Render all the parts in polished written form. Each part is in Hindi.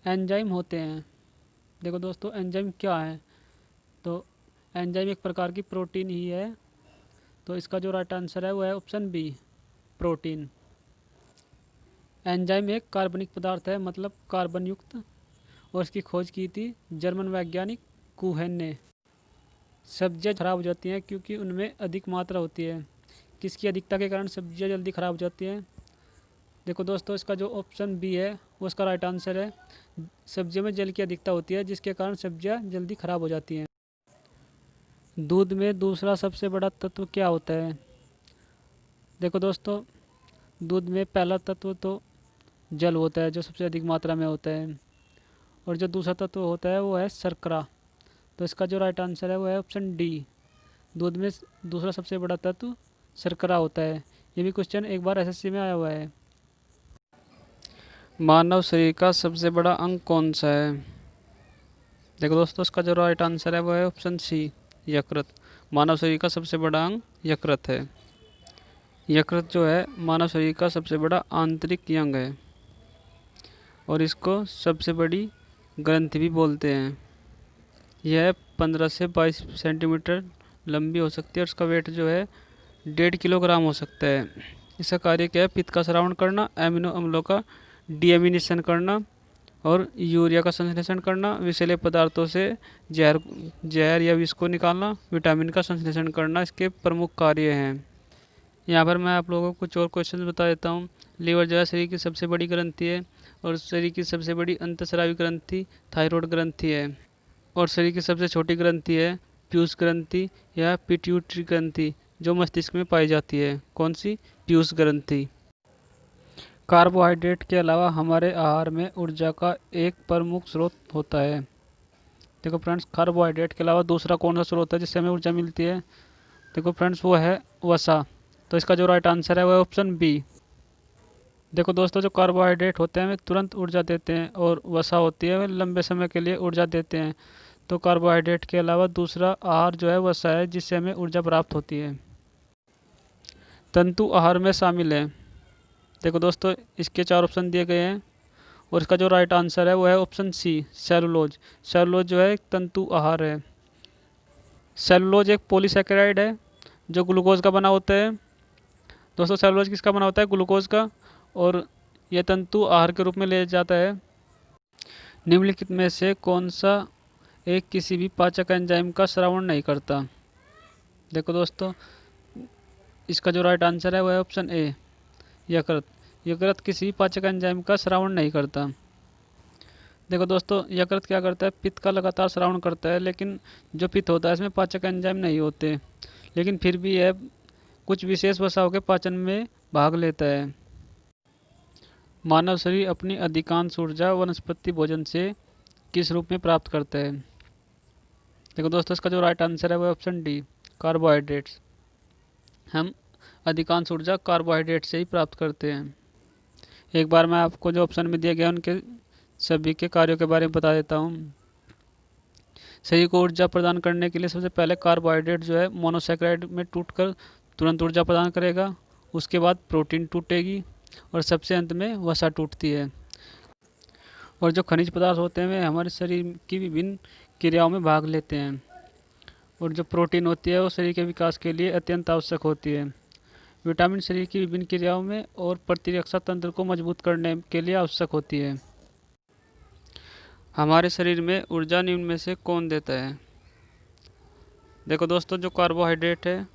एंजाइम होते हैं। देखो दोस्तों, एंजाइम क्या है? तो एंजाइम एक प्रकार की प्रोटीन ही है। तो इसका जो राइट आंसर है वो है ऑप्शन बी, प्रोटीन। एंजाइम एक कार्बनिक पदार्थ है, मतलब कार्बन युक्त, और इसकी खोज की थी जर्मन वैज्ञानिक कुहेन ने। सब्जियां खराब हो जाती हैं क्योंकि उनमें अधिक मात्रा होती है। किसकी अधिकता के कारण सब्जियां जल्दी खराब हो जाती हैं? देखो दोस्तों, इसका जो ऑप्शन बी है वो इसका राइट आंसर है। सब्जियों में जल की अधिकता होती है जिसके कारण सब्जियां जल्दी खराब हो जाती हैं। दूध में दूसरा सबसे बड़ा तत्व क्या होता है? देखो दोस्तों, दूध में पहला तत्व तो जल होता है जो सबसे अधिक मात्रा में होता है, और जो दूसरा तत्व होता है वो है शर्करा। तो इसका जो राइट आंसर है वो है ऑप्शन डी। दूध में दूसरा सबसे बड़ा तत्व शर्करा होता है। ये भी क्वेश्चन एक बार एसएससी में आया हुआ है। मानव शरीर का सबसे बड़ा अंग कौन सा है? देखो दोस्तों, इसका जो राइट आंसर है वो है ऑप्शन सी, यकृत। मानव शरीर का सबसे बड़ा अंग यकृत है। यकृत जो है मानव शरीर का सबसे बड़ा आंतरिक अंग है, और इसको सबसे बड़ी ग्रंथि भी बोलते हैं। यह 15 से 22 सेंटीमीटर लंबी हो सकती है, और इसका वेट जो है 1.5 किलोग्राम हो सकता है। इसका कार्य क्या है? पित्त का स्रावन करना, एमिनो अम्लों का डीएमिनेशन करना, और यूरिया का संश्लेषण करना, विषैले पदार्थों से जहर जहर या विष को निकालना, विटामिन का संश्लेषण करना इसके प्रमुख कार्य हैं। यहाँ पर मैं आप लोगों को कुछ और क्वेश्चन बता देता हूँ। लीवर जो है शरीर की सबसे बड़ी ग्रंथि है, और शरीर की सबसे बड़ी अंतःस्रावी ग्रंथि थायराइड ग्रंथि है, और शरीर की सबसे छोटी ग्रंथि है पीयूष ग्रंथि या पिट्यूटरी ग्रंथि, जो मस्तिष्क में पाई जाती है। कौन सी? पीयूष ग्रंथि। कार्बोहाइड्रेट के अलावा हमारे आहार में ऊर्जा का एक प्रमुख स्रोत होता है। देखो फ्रेंड्स, कार्बोहाइड्रेट के अलावा दूसरा कौन सा स्रोत है जिससे हमें ऊर्जा मिलती है? देखो फ्रेंड्स, वो है वसा। तो इसका जो राइट आंसर है वो है ऑप्शन बी। देखो दोस्तों, जो कार्बोहाइड्रेट होते हैं वे तुरंत ऊर्जा देते हैं, और वसा होती है वे लंबे समय के लिए ऊर्जा देते हैं। तो कार्बोहाइड्रेट के अलावा दूसरा आहार जो है वसा है जिससे हमें ऊर्जा प्राप्त होती है। तंतु आहार में शामिल है। देखो दोस्तों, इसके 4 ऑप्शन दिए गए हैं, और इसका जो राइट आंसर है वो है ऑप्शन सी, सेलुलोज। सेलुलोज जो है एक तंतु आहार है। सेलुलोज एक पॉलीसेकेराइड है जो ग्लूकोज का बना होता है। दोस्तों, सेलुलोज किसका बना होता है? ग्लूकोज का। और यह तंतु आहार के रूप में लिया जाता है। निम्नलिखित में से कौन सा एक किसी भी पाचक एंजाइम का स्रावन नहीं करता? देखो दोस्तों, इसका जो राइट आंसर है वो है ऑप्शन ए, यकृत। यकृत किसी भी पाचक एंजाइम का स्रावन नहीं करता। देखो दोस्तों, यकृत क्या करता है? पित्त का लगातार स्रावन करता है, लेकिन जो पित्त होता है इसमें पाचक एंजाइम नहीं होते, लेकिन फिर भी यह कुछ विशेष वसाओं के पाचन में भाग लेता है। मानव शरीर अपनी अधिकांश ऊर्जा वनस्पति भोजन से किस रूप में प्राप्त करता है? देखो दोस्तों, इसका जो राइट आंसर है वो ऑप्शन डी, कार्बोहाइड्रेट्स। हम अधिकांश ऊर्जा कार्बोहाइड्रेट से ही प्राप्त करते हैं। एक बार मैं आपको जो ऑप्शन में दिए गए उनके सभी के कार्यों के बारे में बता देता हूँ। शरीर को ऊर्जा प्रदान करने के लिए सबसे पहले कार्बोहाइड्रेट जो है मोनोसेक्राइड में टूटकर तुरंत ऊर्जा प्रदान करेगा। उसके बाद प्रोटीन टूटेगी, और सबसे अंत में वसा टूटती है। और जो खनिज पदार्थ होते हैं वे हमारे शरीर की विभिन्न क्रियाओं में भाग लेते हैं, और जो प्रोटीन होती है वो शरीर के विकास के लिए अत्यंत आवश्यक होती है। विटामिन शरीर की विभिन्न क्रियाओं में और प्रतिरक्षा तंत्र को मजबूत करने के लिए आवश्यक होती है। हमारे शरीर में ऊर्जा निम्न में से कौन देता है? देखो दोस्तों, जो कार्बोहाइड्रेट है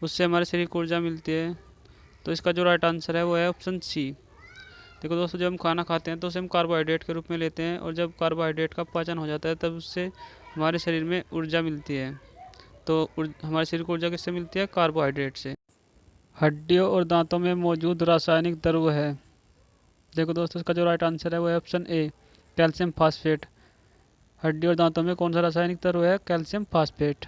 उससे हमारे शरीर को ऊर्जा मिलती है। तो इसका जो राइट आंसर है वो है ऑप्शन सी। देखो दोस्तों, जब हम खाना खाते हैं तो उसे हम कार्बोहाइड्रेट के रूप में लेते हैं, और जब कार्बोहाइड्रेट का पाचन हो जाता है तब उससे हमारे शरीर में ऊर्जा मिलती है। तो हमारे शरीर को ऊर्जा किससे मिलती है? कार्बोहाइड्रेट से। हड्डियों और दांतों में मौजूद रासायनिक द्रव्य है। देखो दोस्तों, इसका जो राइट आंसर है वो है ऑप्शन ए, कैल्शियम फास्फेट। हड्डी और दांतों में कौन सा रासायनिक द्रव्य है? Calcium phosphate.